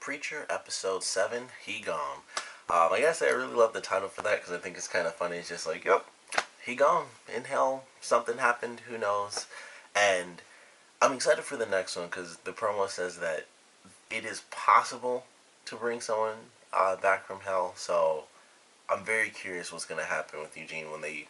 Preacher, episode 7, He Gone. I gotta say, I really love the title for that because I think it's kind of funny. It's just like, yep, he gone. In hell, something happened, who knows. And I'm excited for the next one because the promo says that it is possible to bring someone back from hell. So I'm very curious what's going to happen with Eugene when they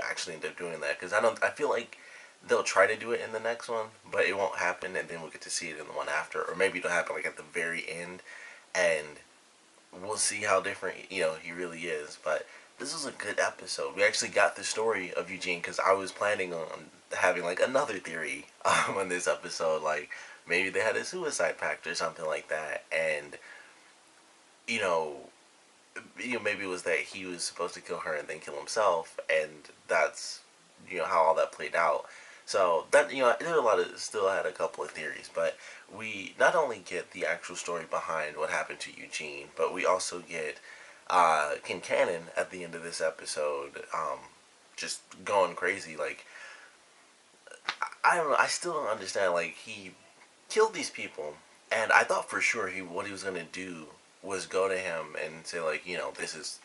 actually end up doing that. Because I feel like they'll try to do it in the next one, but it won't happen, and then we'll get to see it in the one after, or maybe it'll happen like at the very end, and we'll see how different he really is. But this was a good episode. We actually got the story of Eugene because I was planning on having like another theory on this episode, like maybe they had a suicide pact or something like that, and you know. Maybe it was that he was supposed to kill her and then kill himself, and that's how all that played out. So that there were a lot of still had a couple of theories, but we not only get the actual story behind what happened to Eugene, but we also get Kincannon at the end of this episode, just going crazy. Like I don't know, I still don't understand. Like he killed these people, and I thought for sure what he was gonna do was go to him and say like this is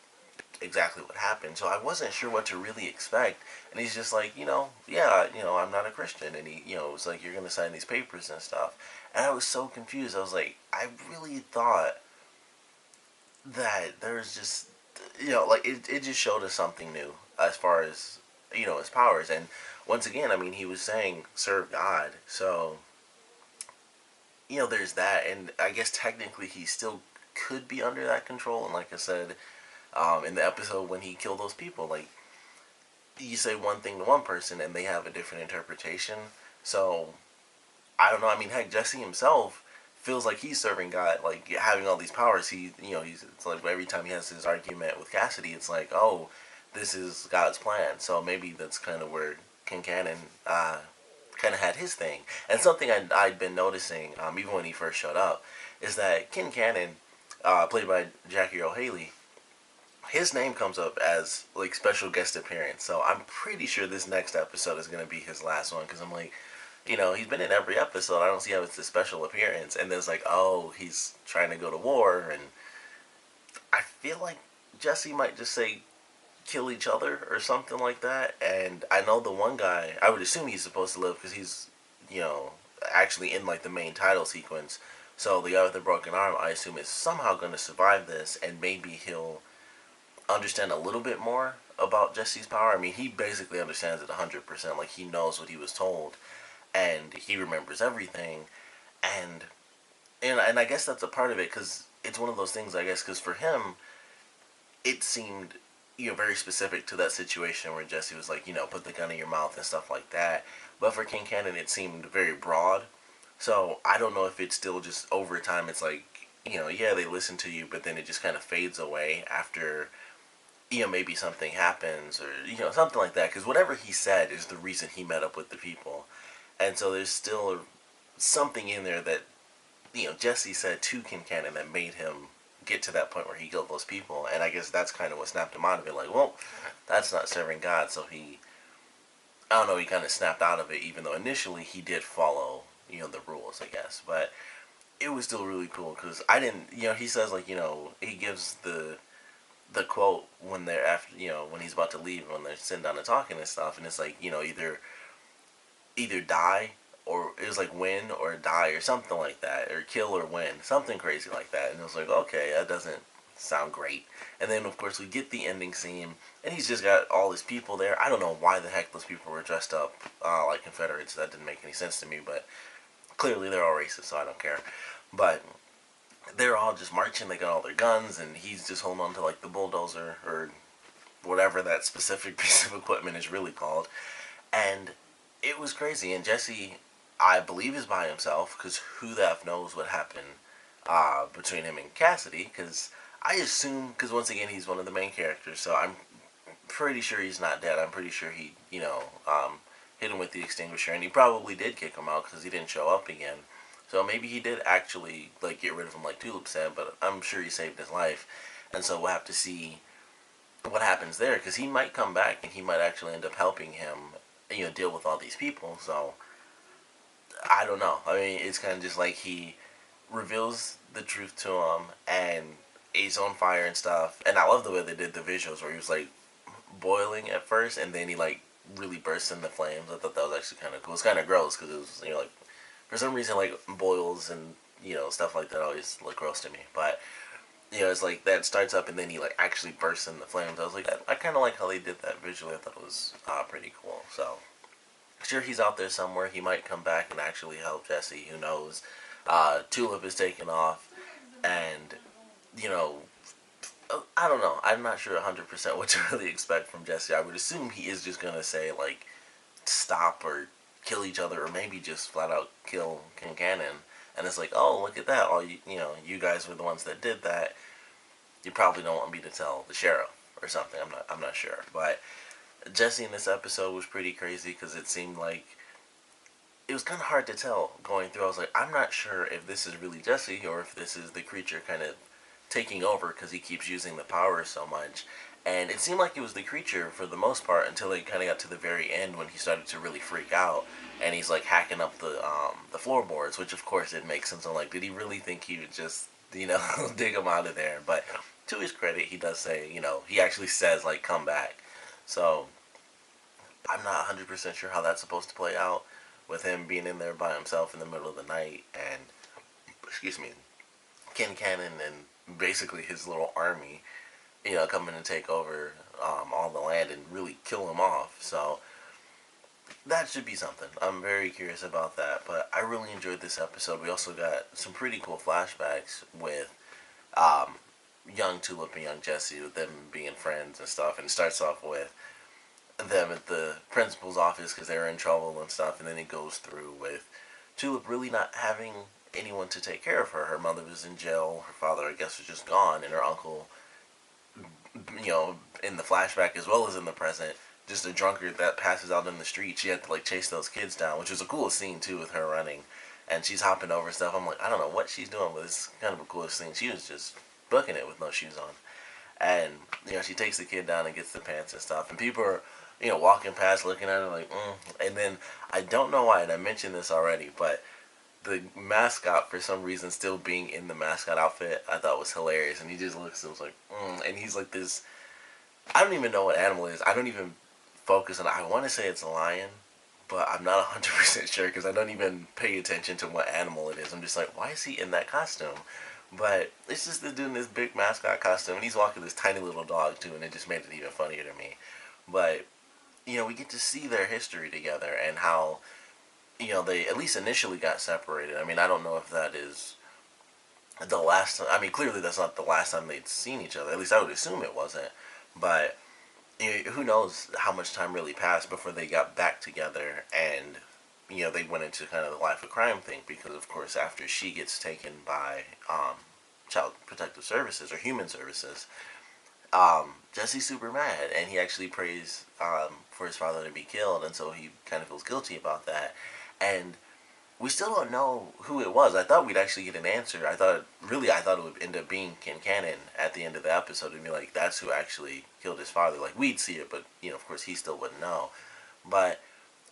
exactly what happened. So I wasn't sure what to really expect. And he's just like, yeah, I'm not a Christian. And he, was like, you're going to sign these papers and stuff. And I was so confused. I was like, I really thought that there's just, like it just showed us something new as far as, his powers. And once again, I mean, he was saying serve God. So, there's that. And I guess technically he still could be under that control. And like I said, in the episode when he killed those people, like you say one thing to one person and they have a different interpretation. So I don't know. I mean, heck, Jesse himself feels like he's serving God, like having all these powers. It's like every time he has his argument with Cassidy, it's like, oh, this is God's plan. So maybe that's kind of where Kincannon kind of had his thing. And something I'd been noticing, even when he first showed up, is that Kincannon, played by Jackie Earle Haley, his name comes up as like special guest appearance. So I'm pretty sure this next episode is gonna be his last one because I'm like, he's been in every episode. I don't see how it's a special appearance. And then it's like, oh, he's trying to go to war, and I feel like Jesse might just say kill each other or something like that. And I know the one guy, I would assume he's supposed to live because he's actually in like the main title sequence. So the guy with the broken arm, I assume, is somehow going to survive this, and maybe he'll understand a little bit more about Jesse's power. I mean, he basically understands it 100%. Like, he knows what he was told, and he remembers everything. And I guess that's a part of it, because it's one of those things, I guess, because for him, it seemed, very specific to that situation where Jesse was like, put the gun in your mouth and stuff like that. But for Kincannon, it seemed very broad. So, I don't know if it's still just over time, it's like, yeah, they listen to you, but then it just kind of fades away after maybe something happens or, something like that. Because whatever he said is the reason he met up with the people. And so there's still something in there that, Jesse said to Kincannon that made him get to that point where he killed those people. And I guess that's kind of what snapped him out of it. Like, well, that's not serving God. So I don't know, he kind of snapped out of it, even though initially he did follow, the rules, I guess. But it was still really cool because I didn't, he says, like, he gives the quote when they're after when he's about to leave, when they're sitting down and talking and stuff, and it's like either die, or it was like win or die or something like that, or kill or win, something crazy like that. And it was like, okay, that doesn't sound great. And then of course we get the ending scene, and he's just got all his people there. I don't know why the heck those people were dressed up like Confederates. That didn't make any sense to me, but clearly they're all racist, so I don't care. But they're all just marching, they got all their guns, and he's just holding on to like the bulldozer or whatever that specific piece of equipment is really called. And it was crazy. And Jesse, I believe, is by himself because who the F knows what happened between him and Cassidy, because I assume, because once again he's one of the main characters, so I'm pretty sure he's not dead. I'm pretty sure he hit him with the extinguisher, and he probably did kick him out because he didn't show up again. So maybe he did actually like get rid of him like Tulip said, but I'm sure he saved his life. And so we'll have to see what happens there, because he might come back and he might actually end up helping him, deal with all these people. So I don't know. I mean, it's kind of just like he reveals the truth to him, and he's on fire and stuff. And I love the way they did the visuals where he was like boiling at first, and then he like really bursts into flames. I thought that was actually kind of cool. It's kind of gross because it was, you know, like for some reason like boils and, you know, stuff like that always look gross to me. But you know, it's like that starts up and then he like actually bursts into flames. I was like, I kind of like how they did that visually. I thought it was pretty cool. So sure, he's out there somewhere. He might come back and actually help Jesse. Who knows? Tulip is taken off, and you know, I don't know. I'm not sure 100% what to really expect from Jesse. I would assume he is just gonna say like stop or kill each other, or maybe just flat out kill Kincannon. And it's like, oh, look at that! All you, you know, you guys were the ones that did that. You probably don't want me to tell the sheriff or something. I'm not sure. But Jesse in this episode was pretty crazy because it seemed like it was kind of hard to tell going through. I was like, I'm not sure if this is really Jesse or if this is the creature kind of taking over because he keeps using the power so much. And it seemed like it was the creature for the most part until it kind of got to the very end when he started to really freak out and he's like hacking up the floorboards, which of course it makes sense. I'm like, did he really think he would just, you know, dig him out of there? But to his credit, he does say, you know, he actually says like come back. So I'm not 100% sure how that's supposed to play out with him being in there by himself in the middle of the night and, excuse me, Kincannon and basically his little army, you know, coming to take over all the land and really kill him off. So that should be something. I'm very curious about that. But I really enjoyed this episode. We also got some pretty cool flashbacks with um, young Tulip and young Jesse, with them being friends and stuff. And it starts off with them at the principal's office because they were in trouble and stuff. And then it goes through with Tulip really not having anyone to take care of her. Her mother was in jail. Her father, I guess, was just gone. And her uncle, you know, in the flashback as well as in the present, just a drunkard that passes out in the street. She had to like chase those kids down, which was a cool scene too with her running, and she's hopping over stuff. I'm like, I don't know what she's doing, but it's kind of a cool scene. She was just booking it with no shoes on, and you know she takes the kid down and gets the pants and stuff, and people are, you know, walking past looking at her like, and then I don't know why, and I mentioned this already, but the mascot for some reason still being in the mascot outfit I thought was hilarious, and he just looks and was like, and he's like this. I don't even know what animal it is. I don't even focus on it. I want to say it's a lion, but I'm not 100% sure because I don't even pay attention to what animal it is. I'm just like, why is he in that costume? But it's just this dude in this big mascot costume, and he's walking this tiny little dog too, and it just made it even funnier to me. But you know, we get to see their history together and how, you know, they at least initially got separated. I mean, I don't know if that is the last time. I mean, clearly that's not the last time they'd seen each other. At least I would assume it wasn't. But you know, who knows how much time really passed before they got back together and, you know, they went into kind of the life of crime thing because, of course, after she gets taken by Child Protective Services or Human Services, Jesse's super mad and he actually prays for his father to be killed, and so he kind of feels guilty about that. And we still don't know who it was. I thought we'd actually get an answer. I thought it would end up being Kincannon at the end of the episode and be like, that's who actually killed his father. Like, we'd see it, but, you know, of course, he still wouldn't know. But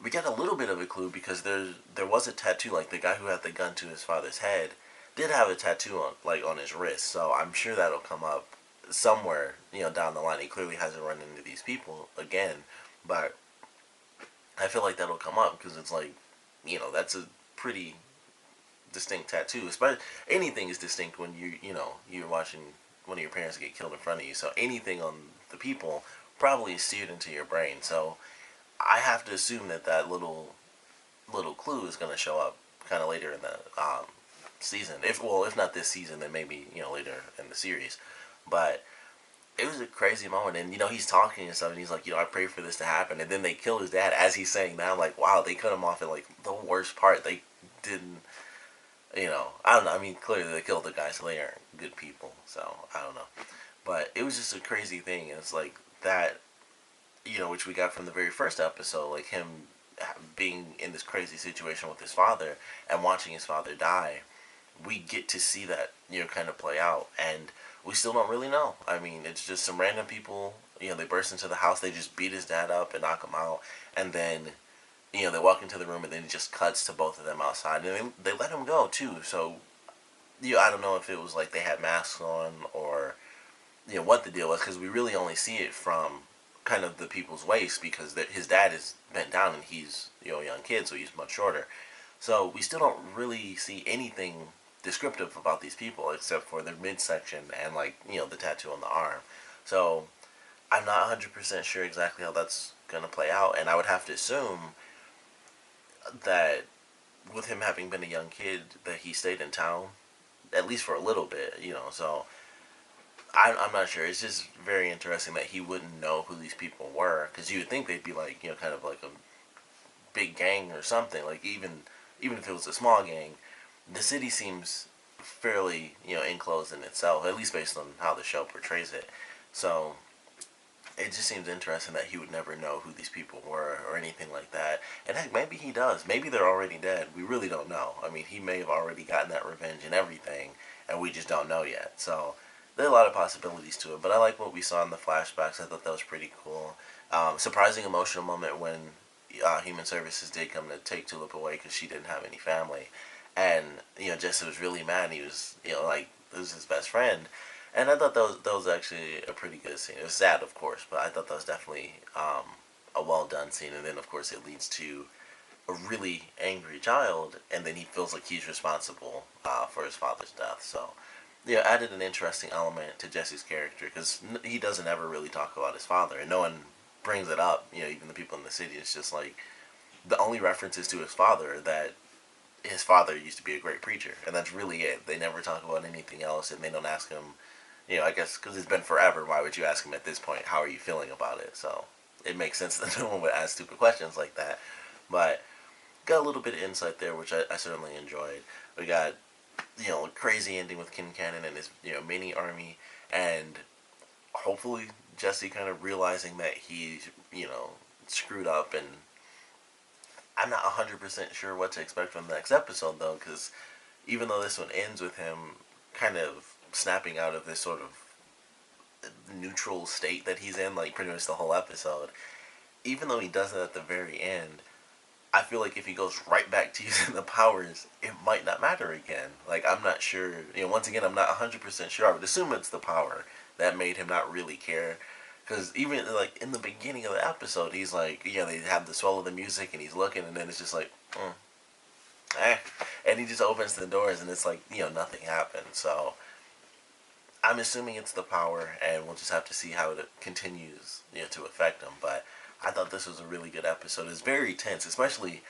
we got a little bit of a clue because there was a tattoo, like the guy who had the gun to his father's head did have a tattoo on his wrist, so I'm sure that'll come up somewhere, you know, down the line. He clearly hasn't run into these people again, but I feel like that'll come up because it's like, you know, that's a pretty distinct tattoo. But anything is distinct when you're watching one of your parents get killed in front of you. So anything on the people probably is seared into your brain. So I have to assume that that little clue is going to show up kind of later in the season. If not this season, then maybe, you know, later in the series. But it was a crazy moment, and you know he's talking and stuff, and he's like, you know, I pray for this to happen, and then they kill his dad as he's saying that. I'm like, wow, they cut him off at like the worst part. They didn't, you know, I don't know. I mean, clearly they killed the guy, so they aren't good people. So I don't know, but it was just a crazy thing. And it's like that, you know, which we got from the very first episode, like him being in this crazy situation with his father and watching his father die. We get to see that, you know, kind of play out, and we still don't really know. I mean, it's just some random people, you know, they burst into the house, they just beat his dad up and knock him out, and then, you know, they walk into the room and then it just cuts to both of them outside, and they let him go too. So I don't know if it was like they had masks on or what the deal was, because we really only see it from kind of the people's waist, because his dad is bent down and he's a young kid, so he's much shorter. So we still don't really see anything descriptive about these people except for their midsection and like the tattoo on the arm. So I'm not 100% sure exactly how that's gonna play out, and I would have to assume that with him having been a young kid, that he stayed in town at least for a little bit. So I'm not sure. It's just very interesting that he wouldn't know who these people were, because you would think they'd be like kind of like a big gang or something. Like even if it was a small gang, the city seems fairly enclosed in itself, at least based on how the show portrays it. So it just seems interesting that he would never know who these people were or anything like that. And heck, maybe he does. Maybe they're already dead. We really don't know. I mean, he may have already gotten that revenge and everything, and we just don't know yet. So there are a lot of possibilities to it. But I like what we saw in the flashbacks. I thought that was pretty cool. Surprising emotional moment when Human Services did come to take Tulip away because she didn't have any family. And, Jesse was really mad. He was, like, it was his best friend. And I thought that was actually a pretty good scene. It was sad, of course, but I thought that was definitely a well done scene. And then, of course, it leads to a really angry child, and then he feels like he's responsible for his father's death. So, added an interesting element to Jesse's character, because he doesn't ever really talk about his father, and no one brings it up. Even the people in the city. It's just like the only references to his father that his father used to be a great preacher, and that's really it. They never talk about anything else, and they don't ask him. I guess because it's been forever, why would you ask him at this point, how are you feeling about it? So it makes sense that no one would ask stupid questions like that. But got a little bit of insight there, which I certainly enjoyed. We got, a crazy ending with Kin Cannon and his, mini army, and hopefully Jesse kind of realizing that he's, screwed up. And I'm not 100% sure what to expect from the next episode, though, because even though this one ends with him kind of snapping out of this sort of neutral state that he's in, like pretty much the whole episode, even though he does it at the very end, I feel like if he goes right back to using the powers, it might not matter again. Like, I'm not sure. Once again, I'm not 100% sure. I would assume it's the power that made him not really care. Because even, like, in the beginning of the episode, he's like, they have the swell of the music, and he's looking, and then it's just like, and he just opens the doors, and it's like, nothing happened. So I'm assuming it's the power, and we'll just have to see how it continues, to affect him. But I thought this was a really good episode. It's very tense, especially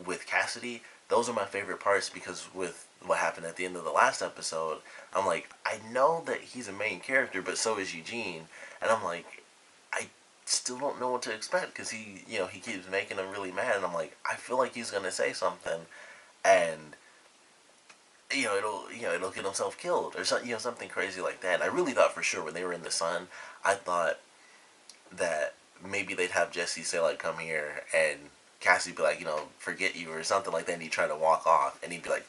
with Cassidy. Those are my favorite parts, because with what happened at the end of the last episode, I'm like, I know that he's a main character, but so is Eugene, and I'm like, I still don't know what to expect, because he keeps making him really mad, and I'm like, I feel like he's gonna say something, and it'll get himself killed or something crazy like that. And I really thought for sure when they were in the sun, I thought that maybe they'd have Jesse say like, "Come here," and Cassie be like, "Forget you" or something like that, and he'd try to walk off, and he'd be like,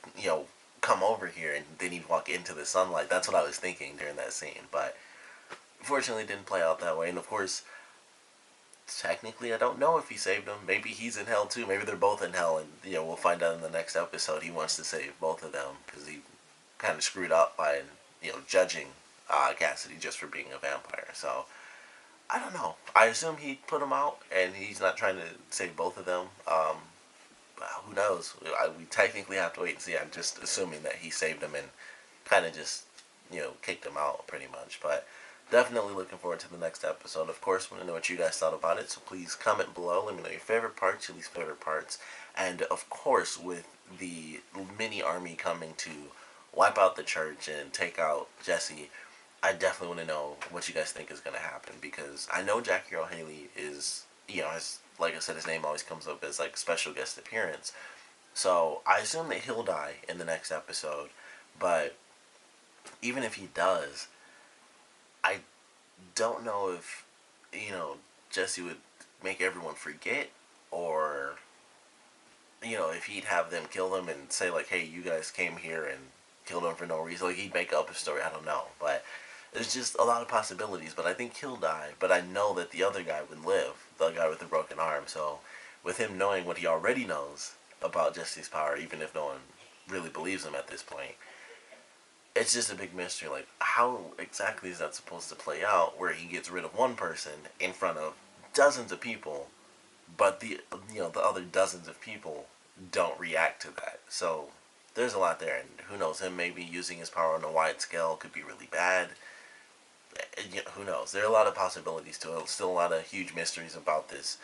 "Come over here," and then he'd walk into the sunlight. That's what I was thinking during that scene, but unfortunately, it didn't play out that way. And of course, technically, I don't know if he saved him. Maybe he's in hell too. Maybe they're both in hell, and we'll find out in the next episode. He wants to save both of them because he kind of screwed up by judging Cassidy just for being a vampire. So I don't know. I assume he put them out, and he's not trying to save both of them. But who knows? We technically have to wait and see. I'm just assuming that he saved them and kind of just kicked them out pretty much. But definitely looking forward to the next episode. Of course, I want to know what you guys thought about it, so please comment below. Let me know your favorite parts, your least favorite parts. And of course, with the mini army coming to wipe out the church and take out Jesse, I definitely want to know what you guys think is going to happen, because I know Jackie Earle Haley is, like I said, his name always comes up as like special guest appearance. So I assume that he'll die in the next episode, but even if he does, I don't know if, Jesse would make everyone forget, or, if he'd have them kill them and say, like, hey, you guys came here and killed him for no reason. Like, he'd make up a story. I don't know. But there's just a lot of possibilities. But I think he'll die. But I know that the other guy would live, the guy with the broken arm. So with him knowing what he already knows about Jesse's power, even if no one really believes him at this point, it's just a big mystery. Like, how exactly is that supposed to play out? Where he gets rid of one person in front of dozens of people, but the other dozens of people don't react to that. So there's a lot there, and who knows? Him maybe using his power on a wide scale could be really bad. Who knows? There are a lot of possibilities to it. Still a lot of huge mysteries about this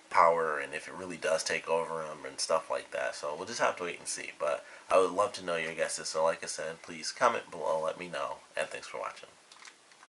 power and if it really does take over him and stuff like that. So we'll just have to wait and see. But I would love to know your guesses. So like I said, please comment below, let me know, and thanks for watching.